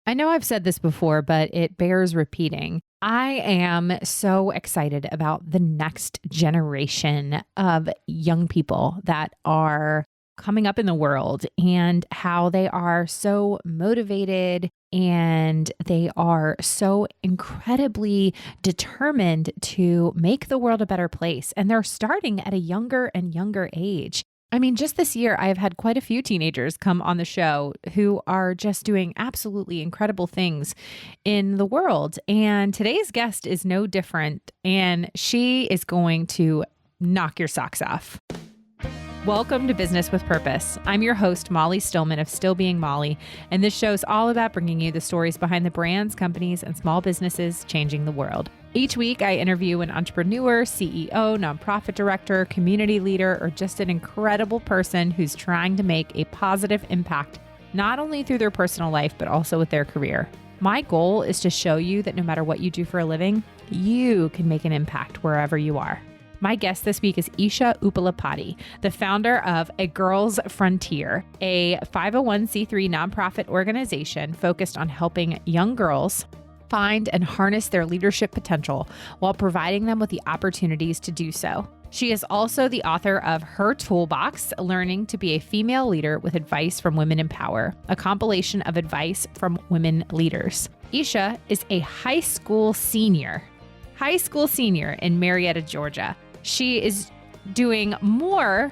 I know I've said this before, but it bears repeating. I am so excited about the next generation of young people that are coming up in the world and how they are so motivated and they are so incredibly determined to make the world a better place. And they're starting at a younger and younger age. I mean, just this year, I have had quite a few teenagers come on the show who are just doing absolutely incredible things in the world. And today's guest is no different, and she is going to knock your socks off. Welcome to Business with Purpose. I'm your host, Molly Stillman of Still Being Molly, and this show is all about bringing you the stories behind the brands, companies, and small businesses changing the world. Each week, I interview an entrepreneur, CEO, nonprofit director, community leader, or just an incredible person who's trying to make a positive impact, not only through their personal life, but also with their career. My goal is to show you that no matter what you do for a living, you can make an impact wherever you are. My guest this week is Isha Uppalapati, the founder of A Girl's Frontier, a 501c3 nonprofit organization focused on helping young girls find and harness their leadership potential while providing them with the opportunities to do so. She is also the author of Her Toolbox, Learning to be a Female Leader with Advice from Women in Power, a compilation of advice from women leaders. Isha is a high school senior in Marietta, Georgia. She is doing more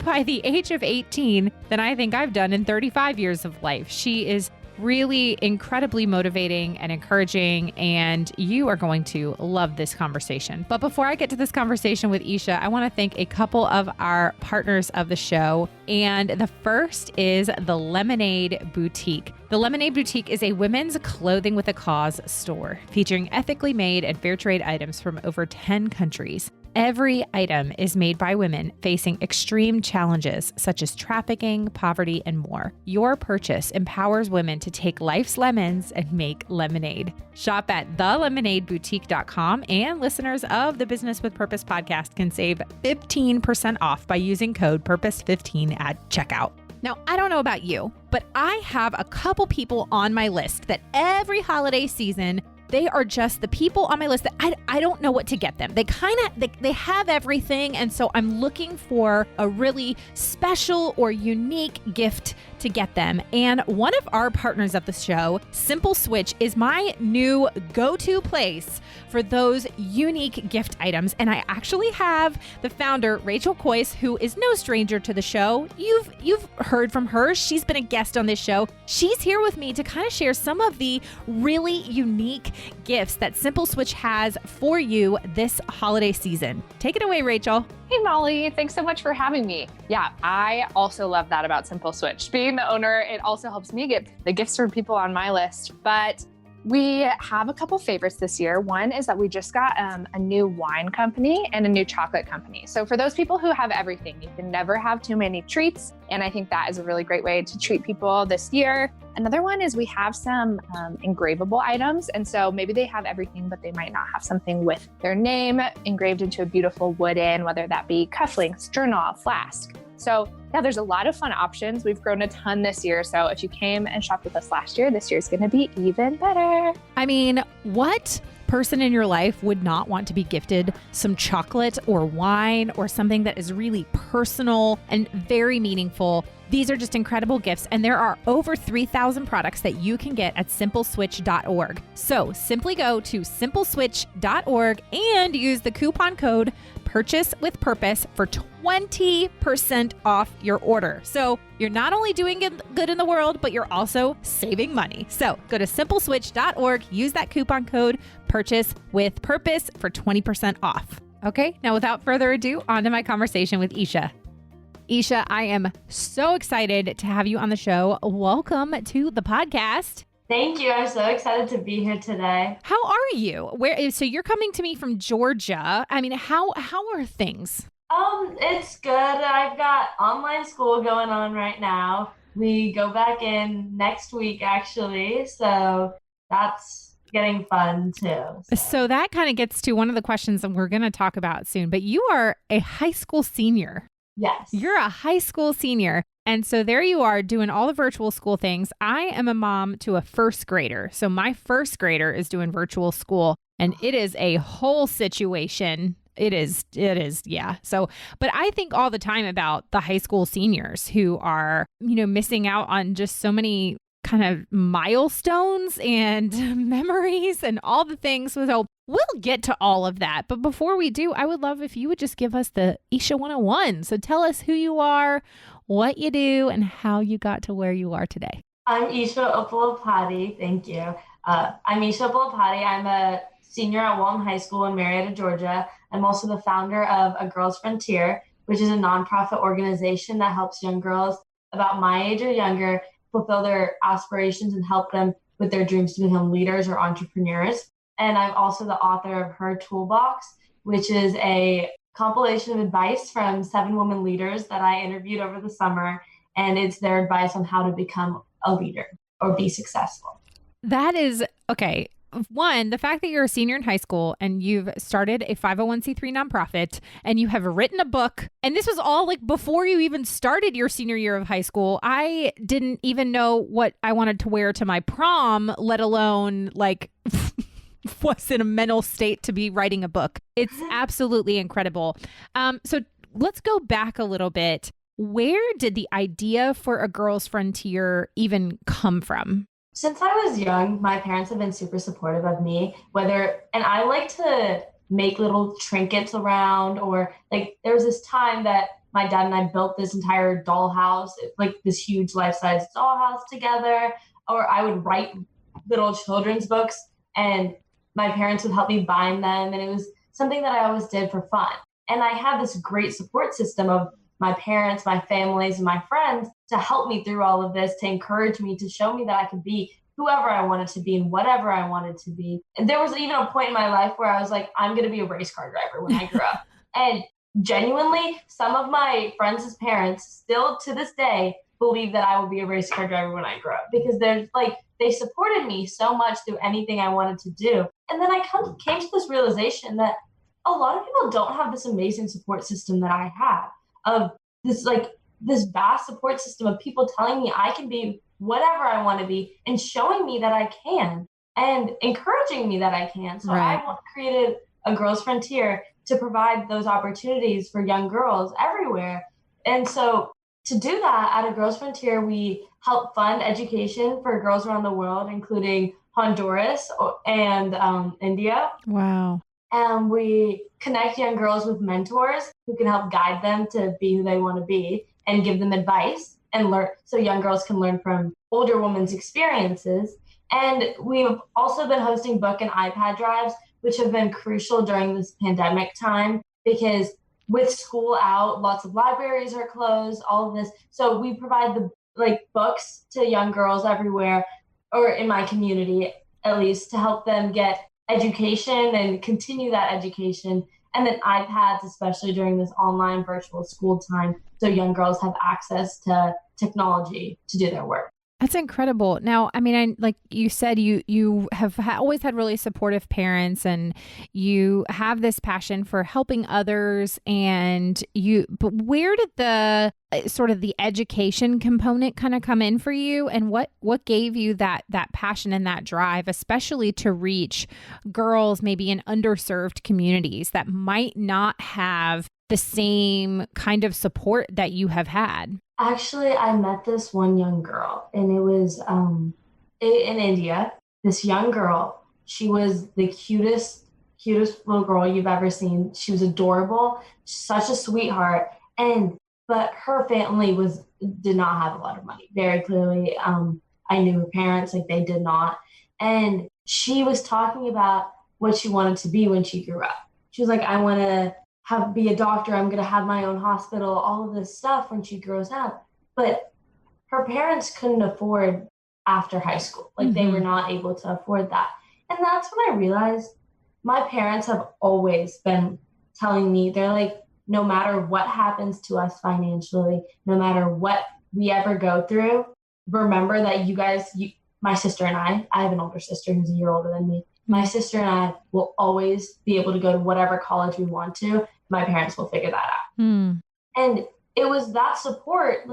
by the age of 18 than I think I've done in 35 years of life. She is really incredibly motivating and encouraging, and you are going to love this conversation. But before I get to this conversation with Isha, I want to thank a couple of our partners of the show. And the first is the Lemonade Boutique. The Lemonade Boutique is a women's clothing with a cause store featuring ethically made and fair trade items from over 10 countries. Every item is made by women facing extreme challenges such as trafficking, poverty, and more. Your purchase empowers women to take life's lemons and make lemonade. Shop at thelemonadeboutique.com, and listeners of the Business with Purpose podcast can save 15% off by using code PURPOSE15 at checkout. Now, I don't know about you, but I have a couple people on my list that every holiday season, they are just the people on my list that I don't know what to get them. They have everything. And so I'm looking for a really special or unique gift to get them. And one of our partners of the show, Simple Switch, is my new go-to place for those unique gift items. And I actually have the founder, Rachel Coyce, who is no stranger to the show. You've heard from her. She's been a guest on this show. She's here with me to kind of share some of the really unique gifts that Simple Switch has for you this holiday season. Take it away, Rachel. Hey, Molly. Thanks so much for having me. Yeah, I also love that about Simple Switch. Being the owner, it also helps me get the gifts from people on my list. But we have a couple favorites this year. One is that we just got a new wine company and a new chocolate company. So for those people who have everything, you can never have too many treats. And I think that is a really great way to treat people this year. Another one is we have some engravable items. And so maybe they have everything, but they might not have something with their name engraved into a beautiful wooden, whether that be cufflinks, journal, flask. So yeah, there's a lot of fun options. We've grown a ton this year. So if you came and shopped with us last year, this year's going to be even better. I mean, what person in your life would not want to be gifted some chocolate or wine or something that is really personal and very meaningful? These are just incredible gifts, and there are over 3,000 products that you can get at simpleswitch.org. So simply go to simpleswitch.org and use the coupon code Purchase with Purpose for 20% off your order. So you're not only doing good in the world, but you're also saving money. So go to simpleswitch.org, use that coupon code Purchase with Purpose for 20% off. Okay, now without further ado, on to my conversation with Isha. Isha, I am so excited to have you on the show. Welcome to the podcast. Thank you. I'm so excited to be here today. How are you? So you're coming to me from Georgia. I mean, how are things? It's good. I've got online school going on right now. We go back in next week, actually. So that's getting fun too. So that kind of gets to one of the questions that we're going to talk about soon. But you are a high school senior. Yes. You're a high school senior. And so there you are doing all the virtual school things. I am a mom to a first grader. So my first grader is doing virtual school, and it is a whole situation. It is. Yeah. So, but I think all the time about the high school seniors who are, missing out on just so many kind of milestones and memories and all the things. So we'll get to all of that. But before we do, I would love if you would just give us the Isha 101. So tell us who you are, what you do, and how you got to where you are today. I'm Isha Uppalapati. Thank you. I'm Isha Uppalapati. I'm a senior at Walton High School in Marietta, Georgia. I'm also the founder of A Girls Frontier, which is a nonprofit organization that helps young girls about my age or younger fulfill their aspirations and help them with their dreams to become leaders or entrepreneurs. And I'm also the author of Her Toolbox, which is a compilation of advice from 7 women leaders that I interviewed over the summer. And it's their advice on how to become a leader or be successful. That is, okay. One, the fact that you're a senior in high school and you've started a 501c3 nonprofit and you have written a book, and this was all like before you even started your senior year of high school. I didn't even know what I wanted to wear to my prom, let alone like was in a mental state to be writing a book. It's absolutely incredible. So let's go back a little bit. Where did the idea for A Girls Frontier even come from? Since I was young, my parents have been super supportive of me, and I like to make little trinkets around, or like there was this time that my dad and I built this entire dollhouse, like this huge life-size dollhouse together, or I would write little children's books and my parents would help me bind them. And it was something that I always did for fun. And I had this great support system of my parents, my families, and my friends to help me through all of this, to encourage me, to show me that I could be whoever I wanted to be and whatever I wanted to be. And there was even a point in my life where I was like, I'm going to be a race car driver when I grow up. And genuinely, some of my friends' parents still to this day believe that I will be a race car driver when I grow up, because they supported me so much through anything I wanted to do. And then I came to this realization that a lot of people don't have this amazing support system that I have, of this vast support system of people telling me I can be whatever I want to be and showing me that I can and encouraging me that I can. So right. I created A Girls Frontier to provide those opportunities for young girls everywhere. And so to do that, at A Girls Frontier, we help fund education for girls around the world, including Honduras and India. Wow. And we connect young girls with mentors who can help guide them to be who they want to be and give them advice and learn, so young girls can learn from older women's experiences. And we've also been hosting book and iPad drives, which have been crucial during this pandemic time, because with school out, lots of libraries are closed, all of this. So we provide the books to young girls everywhere, or in my community at least, to help them get education and continue that education. And then iPads, especially during this online virtual school time, so young girls have access to technology to do their work. That's incredible. Now, I mean, like you said, you have always had really supportive parents, and you have this passion for helping others. But where did the sort of the education component kind of come in for you, and what gave you that passion and that drive, especially to reach girls maybe in underserved communities that might not have the same kind of support that you have had? Actually, I met this one young girl, and it was in India. This young girl, she was the cutest little girl you've ever seen. She was adorable, such a sweetheart. But her family did not have a lot of money. Very clearly, I knew her parents, they did not. And she was talking about what she wanted to be when she grew up. She was like, I want to be a doctor. I'm going to have my own hospital, all of this stuff when she grows up. But her parents couldn't afford after high school. They were not able to afford that. And that's when I realized my parents have always been telling me, they're like, no matter what happens to us financially, no matter what we ever go through, remember that my sister and I have an older sister who's a year older than me. My sister and I will always be able to go to whatever college we want to. My parents will figure that out. And it was that support.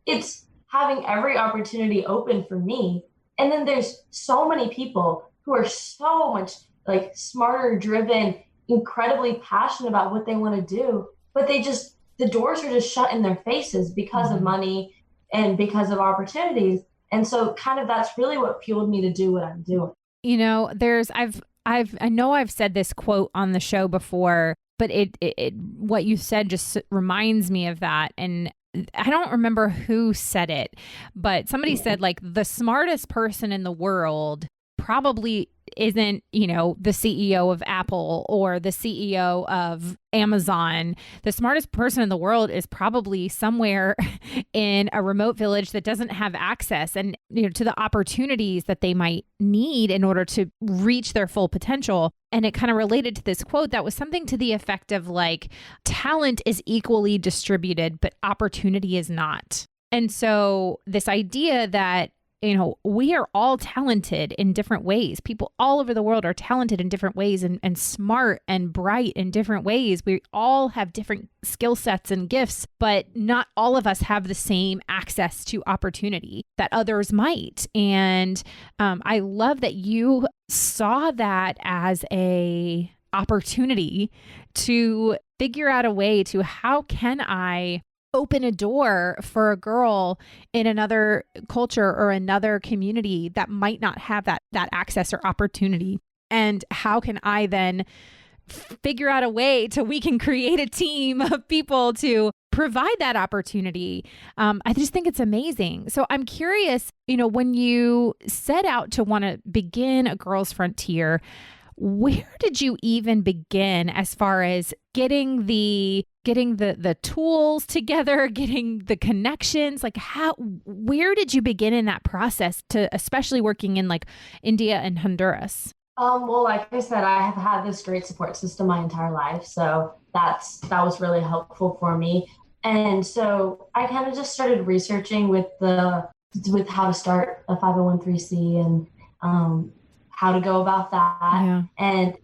it's having every opportunity open for me. And then there's so many people who are so much like smarter, driven, incredibly passionate about what they want to do, but the doors are just shut in their faces because of money and because of opportunities. And so kind of that's really what fueled me to do what I'm doing. You know, I know I've said this quote on the show before, but it what you said just reminds me of that. And I don't remember who said it, but somebody said like the smartest person in the world probably isn't, you know, the CEO of Apple or the CEO of Amazon. The smartest person in the world is probably somewhere in a remote village that doesn't have access and, you know, to the opportunities that they might need in order to reach their full potential. And it kind of related to this quote that was something to the effect of like, talent is equally distributed, but opportunity is not. And so this idea that, you know, we are all talented in different ways. People all over the world are talented in different ways and smart and bright in different ways. We all have different skill sets and gifts, but not all of us have the same access to opportunity that others might. And I love that you saw that as a opportunity to figure out a way to how can I open a door for a girl in another culture or another community that might not have that access or opportunity. And how can I then figure out a way to we can create a team of people to provide that opportunity. I just think it's amazing. So I'm curious, you know, when you set out to want to begin a Girls Frontier, where did you even begin as far as getting the tools together, getting the connections? Like where did you begin in that process to especially working in like India and Honduras? Well, like I said, I have had this great support system my entire life. So that was really helpful for me. And so I kind of just started researching with how to start a 501(c) and how to go about that. Yeah. And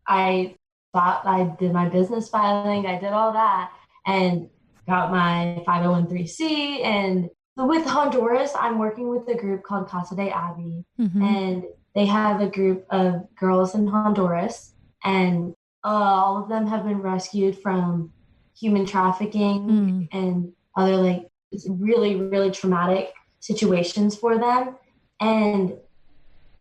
I thought I did my business filing. I did all that and got my 501(c). And with Honduras, I'm working with a group called Casa de Abby. And they have a group of girls in Honduras. And all of them have been rescued from human trafficking and other like really, really traumatic situations for them. And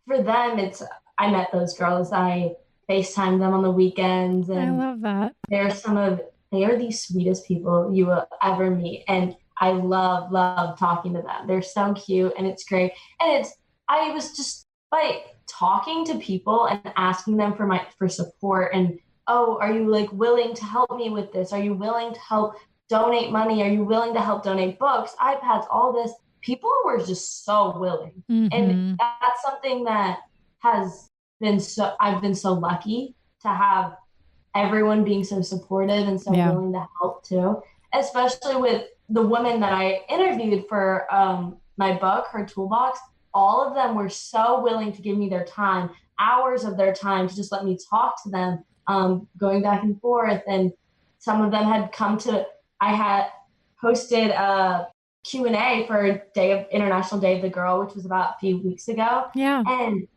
for them, I met those girls. I FaceTime them on the weekends. And I love that. They are the sweetest people you will ever meet. And I love talking to them. They're so cute and it's great. And I was just like talking to people and asking them for support and, oh, are you like willing to help me with this? Are you willing to help donate money? Are you willing to help donate books, iPads, all this? People were just so willing. And that's something that I've been so lucky to have everyone being so supportive and so willing to help too, especially with the women that I interviewed for my book, Her Toolbox. All of them were so willing to give me their time, hours of their time to just let me talk to them, going back and forth. And some of them had I had hosted a Q&A for International Day of the Girl, which was about a few weeks ago. Yeah. And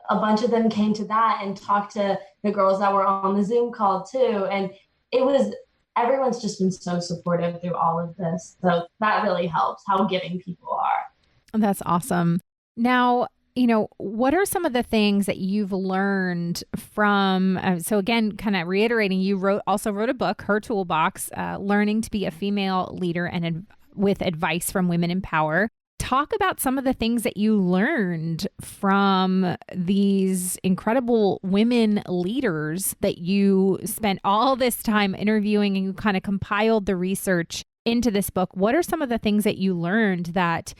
a bunch of them came to that and talked to the girls that were on the Zoom call too. And everyone's just been so supportive through all of this. So that really helps how giving people are. That's awesome. Now, you know, what are some of the things that you've learned from, so again, kind of reiterating, you also wrote a book, Her Toolbox, Learning to be a Female Leader and with Advice from Women in Power. Talk about some of the things that you learned from these incredible women leaders that you spent all this time interviewing, and you kind of compiled the research into this book. What are some of the things that you learned that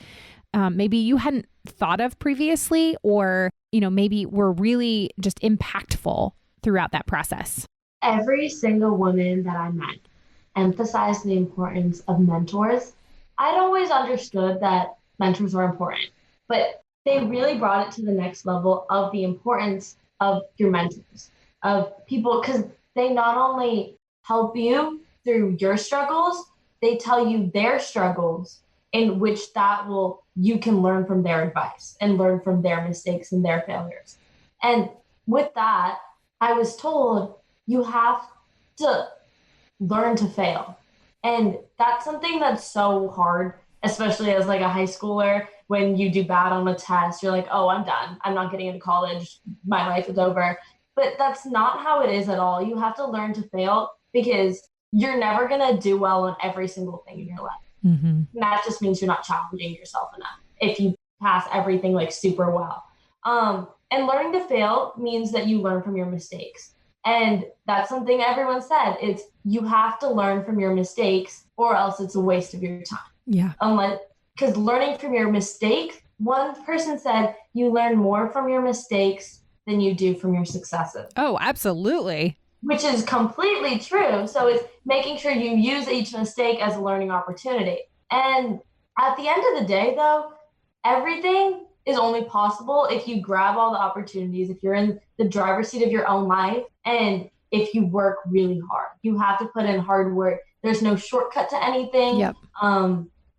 maybe you hadn't thought of previously, or, you know, maybe were really just impactful throughout that process? Every single woman that I met emphasized the importance of mentors. I'd always understood that mentors are important, but they really brought it to the next level of the importance of your mentors, of people, because they not only help you through your struggles, they tell you their struggles in which you can learn from their advice and learn from their mistakes and their failures. And with that, I was told you have to learn to fail. And that's something that's so hard, especially as like a high schooler. When you do bad on a test, you're like, oh, I'm done. I'm not getting into college. My life is over. But that's not how it is at all. You have to learn to fail because you're never going to do well on every single thing in your life. Mm-hmm. And that just means you're not challenging yourself enough if you pass everything like super well. And learning to fail means that you learn from your mistakes. And that's something everyone said. It's you have to learn from your mistakes or else it's a waste of your time. Yeah. Because learning from your mistakes, one person said you learn more from your mistakes than you do from your successes. Oh, absolutely. Which is completely true. So it's making sure you use each mistake as a learning opportunity. And at the end of the day, though, everything is only possible if you grab all the opportunities, if you're in the driver's seat of your own life, and if you work really hard. You have to put in hard work. There's no shortcut to anything. Yep.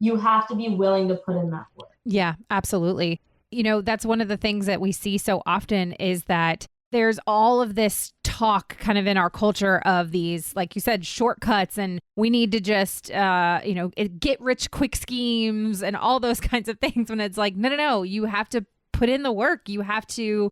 You have to be willing to put in that work. Yeah, absolutely. You know, that's one of the things that we see so often is that there's all of this talk kind of in our culture of these, like you said, shortcuts, and we need to just, get rich quick schemes and all those kinds of things when it's like, no, you have to put in the work. You have to,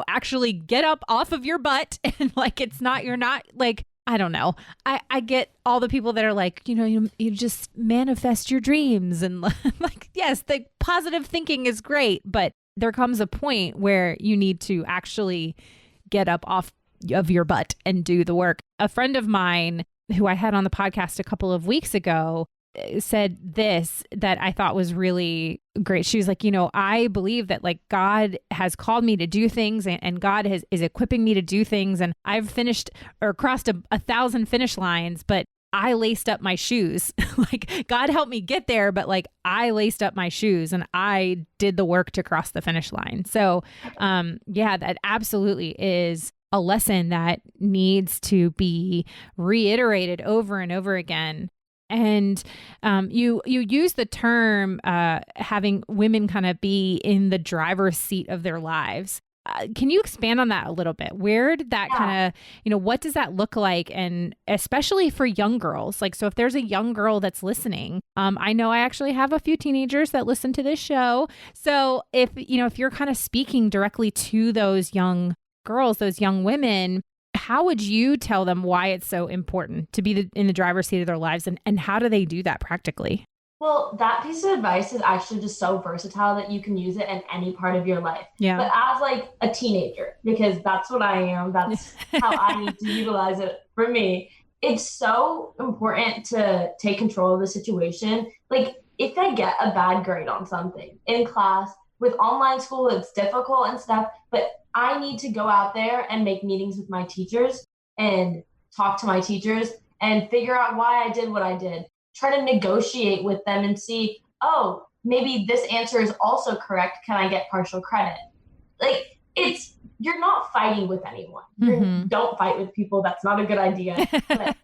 actually get up off of your butt and like, you're not like, I don't know. I get all the people that are like, you just manifest your dreams and like, yes, the positive thinking is great, but there comes a point where you need to actually get up off of your butt and do the work. A friend of mine who I had on the podcast a couple of weeks ago said this that I thought was really great. She was like, I believe that like God has called me to do things and God is equipping me to do things. And I've finished or crossed 1,000 finish lines, but I laced up my shoes. Like God helped me get there, but like I laced up my shoes and I did the work to cross the finish line. So that absolutely is a lesson that needs to be reiterated over and over again. And you use the term having women kind of be in the driver's seat of their lives. Can you expand on that a little bit? Where did that kind of, what does that look like? And especially for young girls, like, so if there's a young girl that's listening, I know I actually have a few teenagers that listen to this show. So if you're kind of speaking directly to those young girls, those young women, how would you tell them why it's so important to be in the driver's seat of their lives, and how do they do that practically? Well, that piece of advice is actually just so versatile that you can use it in any part of your life. Yeah. But as like a teenager, because that's what I am, that's how I need to utilize it for me. It's so important to take control of the situation. Like if I get a bad grade on something in class, with online school, it's difficult and stuff, but I need to go out there and make meetings with my teachers and talk to my teachers and figure out why I did what I did. Try to negotiate with them and see, oh, maybe this answer is also correct. Can I get partial credit? Like you're not fighting with anyone. Mm-hmm. Don't fight with people. That's not a good idea. But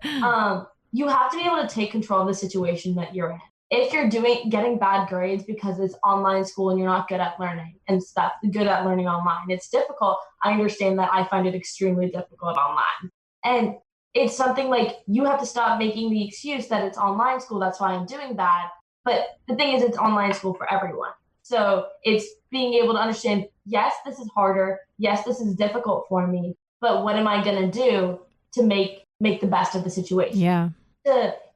you have to be able to take control of the situation that you're in. If you're getting bad grades because it's online school and you're not good at learning and stuff, good at learning online, it's difficult. I understand that. I find it extremely difficult online. And it's something like you have to stop making the excuse that it's online school. That's why I'm doing that. But the thing is, it's online school for everyone. So it's being able to understand, yes, this is harder. Yes, this is difficult for me. But what am I going to do to make the best of the situation? Yeah.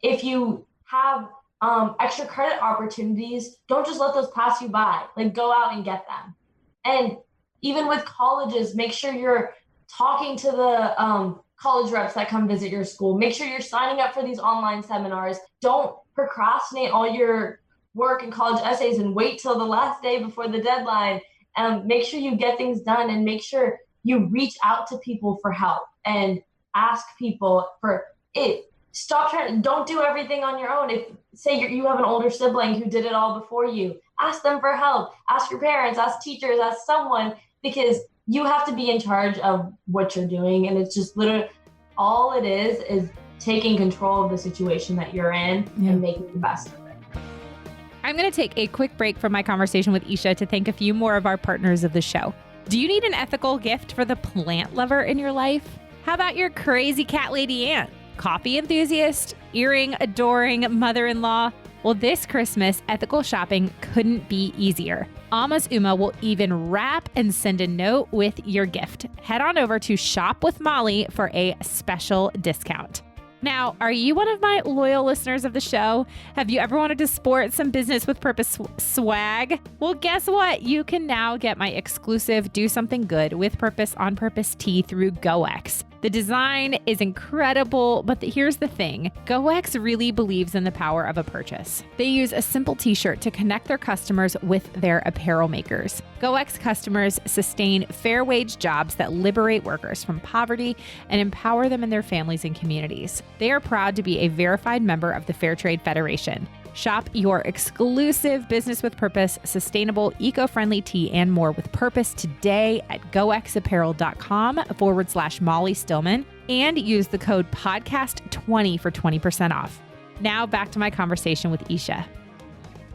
If you have extra credit opportunities, don't just let those pass you by. Like go out and get them. And even with colleges, make sure you're talking to the college reps that come visit your school. Make sure you're signing up for these online seminars. Don't procrastinate all your work and college essays and wait till the last day before the deadline. Make sure you get things done and make sure you reach out to people for help and ask people for it. Don't do everything on your own. If say you have an older sibling who did it all before you, ask them for help, ask your parents, ask teachers, ask someone, because you have to be in charge of what you're doing. And it's just literally all it is taking control of the situation that you're in and making the best of it. I'm going to take a quick break from my conversation with Isha to thank a few more of our partners of the show. Do you need an ethical gift for the plant lover in your life? How about your crazy cat lady aunt? Coffee enthusiast? Earring adoring mother-in-law? Well, this Christmas, ethical shopping couldn't be easier. Alma's Uma will even wrap and send a note with your gift. Head on over to Shop with Molly for a special discount. Now, are you one of my loyal listeners of the show? Have you ever wanted to sport some business with purpose swag? Well, guess what? You can now get my exclusive Do Something Good with Purpose on Purpose tee through GoX. The design is incredible, but here's the thing. GoX really believes in the power of a purchase. They use a simple t-shirt to connect their customers with their apparel makers. GoX customers sustain fair wage jobs that liberate workers from poverty and empower them and their families and communities. They are proud to be a verified member of the Fair Trade Federation. Shop your exclusive Business with Purpose, sustainable, eco-friendly tee and more with purpose today at goxapparel.com/Molly Stillman and use the code podcast20 for 20% off. Now back to my conversation with Isha.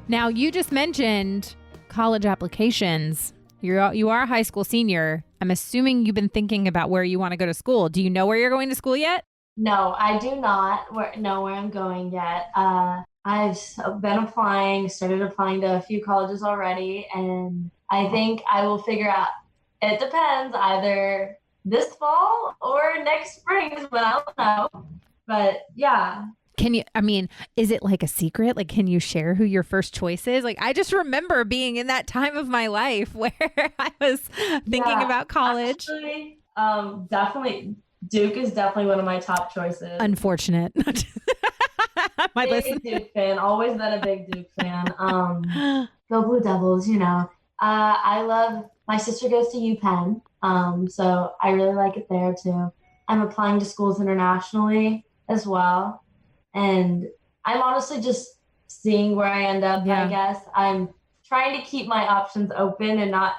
Now, you just mentioned college applications. You are a high school senior. I'm assuming you've been thinking about where you want to go to school. Do you know where you're going to school yet? No, I do not know where I'm going yet. I've started applying to a few colleges already, and I think I will figure out, it depends, either this fall or next spring is when I'll know. But yeah. Is it like a secret? Like, can you share who your first choice is? Like, I just remember being in that time of my life where I was thinking about college. Actually, definitely. Duke is definitely one of my top choices. Unfortunate. Big Duke fan. Always been a big Duke fan. Go Blue Devils, my sister goes to UPenn, so I really like it there too. I'm applying to schools internationally as well. And I'm honestly just seeing where I end up, I guess. I'm trying to keep my options open and not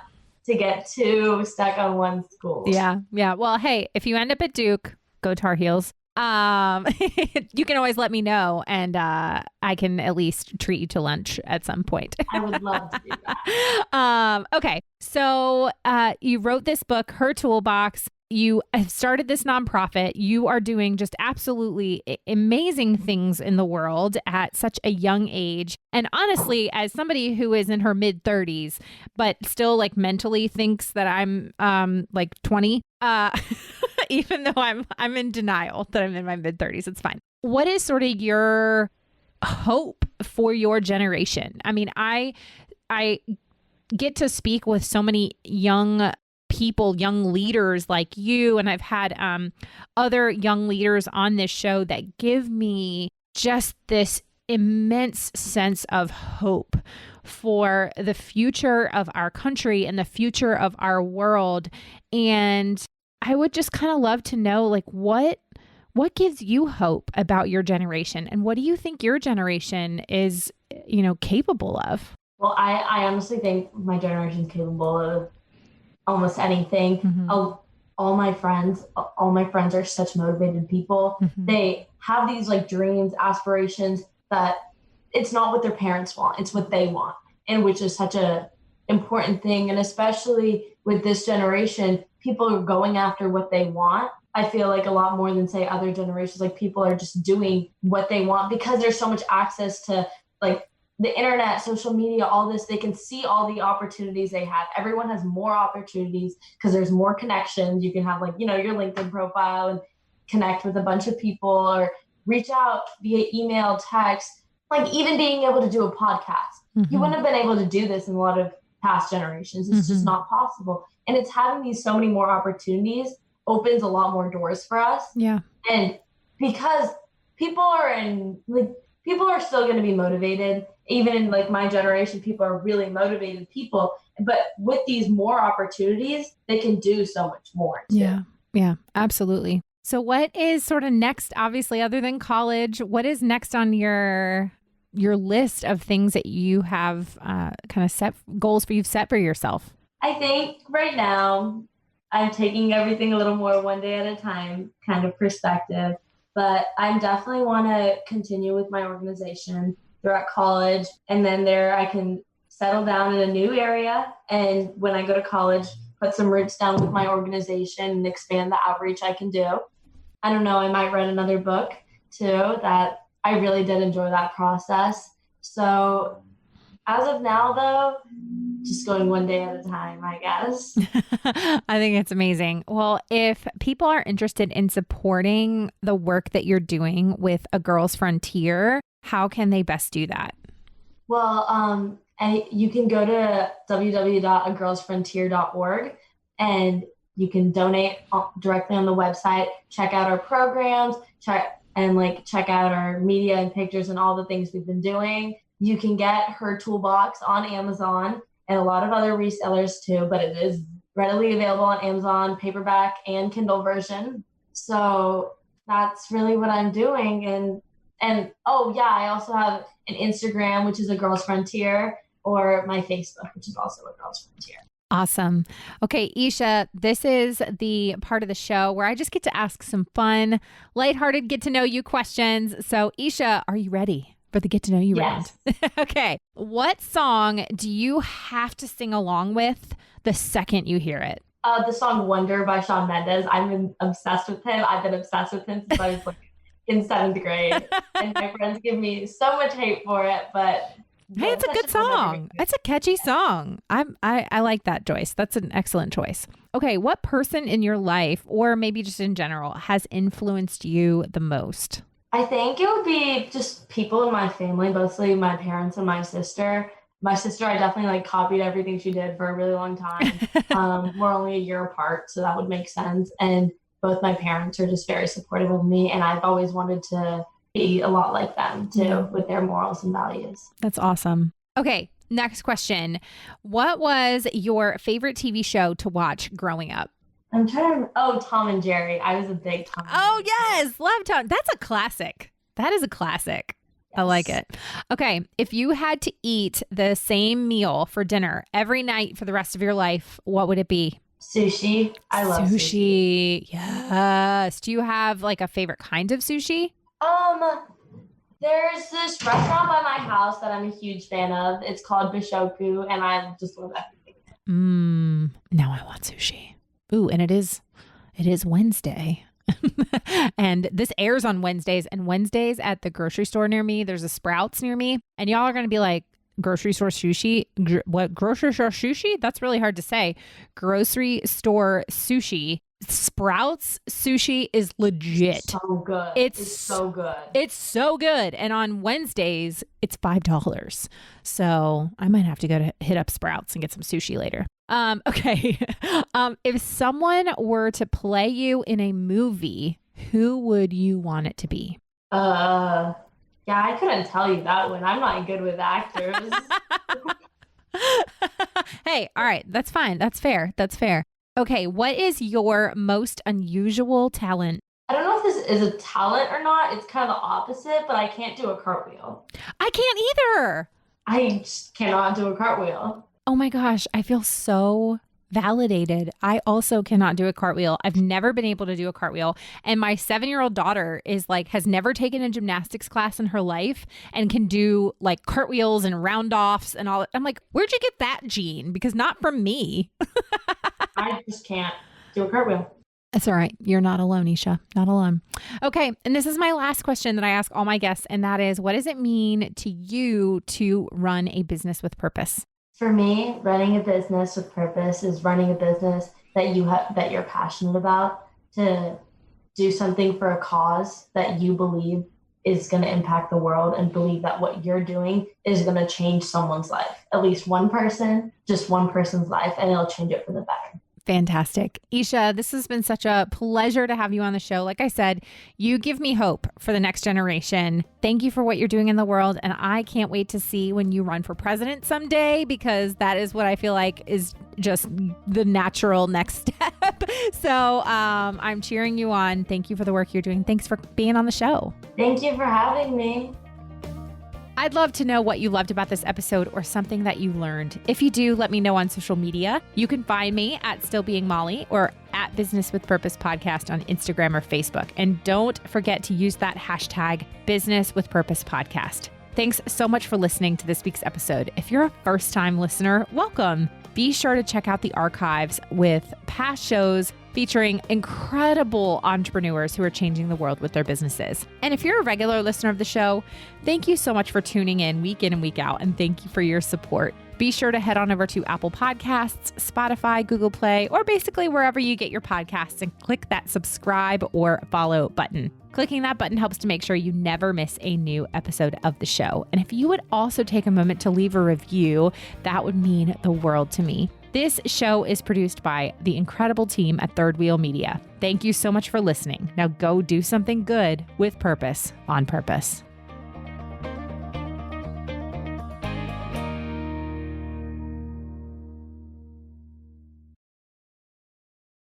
to get too stuck on one school. Yeah. Well, hey, if you end up at Duke, go Tar Heels. You can always let me know, and I can at least treat you to lunch at some point. I would love to do that. Okay. So you wrote this book, Her Toolbox. You have started this nonprofit. You are doing just absolutely amazing things in the world at such a young age. And honestly, as somebody who is in her mid 30s, but still like mentally thinks that I'm like 20, even though I'm in denial that I'm in my mid 30s, it's fine. What is sort of your hope for your generation? I mean, I get to speak with so many young people, young leaders like you, and I've had other young leaders on this show that give me just this immense sense of hope for the future of our country and the future of our world. And I would just kind of love to know, like, what gives you hope about your generation, and what do you think your generation is, capable of? Well, I honestly think my generation is capable of almost anything. Mm-hmm. All my friends are such motivated people. Mm-hmm. They have these like dreams, aspirations that it's not what their parents want, it's what they want. And which is such a important thing. And especially with this generation, people are going after what they want. I feel like a lot more than say other generations, like people are just doing what they want because there's so much access to like the internet, social media, all this. They can see all the opportunities they have. Everyone has more opportunities because there's more connections. You can have like, your LinkedIn profile and connect with a bunch of people or reach out via email, text, like even being able to do a podcast. Mm-hmm. You wouldn't have been able to do this in a lot of past generations. It's just not possible. And it's having these so many more opportunities opens a lot more doors for us. Yeah. And because people are still going to be motivated. Even in like my generation, people are really motivated people. But with these more opportunities, they can do so much more too. Yeah, absolutely. So what is sort of next, obviously, other than college, what is next on your list of things that you have kind of set goals you've set for yourself? I think right now I'm taking everything a little more one day at a time kind of perspective. But I definitely want to continue with my organization, throughout college. And then there I can settle down in a new area. And when I go to college, put some roots down with my organization and expand the outreach I can do. I don't know, I might write another book too. That I really did enjoy that process. So as of now, though, just going one day at a time, I guess. I think it's amazing. Well, if people are interested in supporting the work that you're doing with A Girl's Frontier, how can they best do that? Well, and you can go to www.agirlsfrontier.org and you can donate directly on the website, check out our programs, check out our media and pictures and all the things we've been doing. You can get Her Toolbox on Amazon and a lot of other resellers too, but it is readily available on Amazon, paperback and Kindle version. So that's really what I'm doing. And oh yeah, I also have an Instagram, which is A Girl's Frontier, or my Facebook, which is also A Girl's Frontier. Awesome. Okay, Isha, this is the part of the show where I just get to ask some fun, lighthearted, get to know you questions. So Isha, are you ready for the get to know you round? Okay. What song do you have to sing along with the second you hear it? The song Wonder by Shawn Mendes. I'm obsessed with him. I've been obsessed with him since I was in 7th grade. And my friends give me so much hate for it, but hey, it's a good song. It's a catchy song. I like that choice. That's an excellent choice. Okay, what person in your life, or maybe just in general, has influenced you the most? I think it would be just people in my family, mostly my parents and my sister. My sister, I definitely copied everything she did for a really long time. We're only a year apart, so that would make sense. And both my parents are just very supportive of me, and I've always wanted to be a lot like them too, with their morals and values. That's awesome. Okay, next question. What was your favorite TV show to watch growing up? I'm trying to Tom and Jerry. I was a big Tom. Oh, yes. Love Tom. That's a classic. That is a classic. Yes. I like it. Okay. If you had to eat the same meal for dinner every night for the rest of your life, what would it be? Sushi. I love sushi. Yes. Do you have a favorite kind of sushi? There's this restaurant by my house that I'm a huge fan of. It's called Bishoku, and I just love everything. Now I want sushi. Ooh, and it is Wednesday. And this airs on Wednesdays, and Wednesdays at the grocery store near me, there's a Sprouts near me, and y'all are going to be like, grocery store sushi? What? Grocery store sushi? That's really hard to say. Grocery store sushi. Sprouts sushi is legit. So good. It's so good. It's so good. And on Wednesdays, it's $5. So I might have to go to hit up Sprouts and get some sushi later. Okay. If someone were to play you in a movie, who would you want it to be? Yeah, I couldn't tell you that one. I'm not good with actors. Hey, all right. That's fine. That's fair. That's fair. Okay, what is your most unusual talent? I don't know if this is a talent or not. It's kind of the opposite, but I can't do a cartwheel. I can't either. I just cannot do a cartwheel. Oh my gosh, I feel so validated. I also cannot do a cartwheel. I've never been able to do a cartwheel. And my 7-year-old daughter has never taken a gymnastics class in her life and can do cartwheels and round offs and all. I'm like, where'd you get that gene? Because not from me. I just can't do a cartwheel. That's all right. You're not alone, Isha. Not alone. Okay. And this is my last question that I ask all my guests. And that is, what does it mean to you to run a business with purpose? For me, running a business with purpose is running a business that you're passionate about, to do something for a cause that you believe is going to impact the world, and believe that what you're doing is going to change someone's life, at least one person, just one person's life, and it'll change it for the better. Fantastic. Isha, this has been such a pleasure to have you on the show. Like I said, you give me hope for the next generation. Thank you for what you're doing in the world. And I can't wait to see when you run for president someday, because that is what I feel like is just the natural next step. So I'm cheering you on. Thank you for the work you're doing. Thanks for being on the show. Thank you for having me. I'd love to know what you loved about this episode or something that you learned. If you do, let me know on social media. You can find me at Still Being Molly or at Business with Purpose Podcast on Instagram or Facebook. And don't forget to use that hashtag Business with Purpose Podcast. Thanks so much for listening to this week's episode. If you're a first-time listener, welcome. Be sure to check out the archives with past shows featuring incredible entrepreneurs who are changing the world with their businesses. And if you're a regular listener of the show, thank you so much for tuning in and week out, and thank you for your support. Be sure to head on over to Apple Podcasts, Spotify, Google Play, or basically wherever you get your podcasts and click that subscribe or follow button. Clicking that button helps to make sure you never miss a new episode of the show. And if you would also take a moment to leave a review, that would mean the world to me. This show is produced by the incredible team at Third Wheel Media. Thank you so much for listening. Now go do something good with purpose on purpose.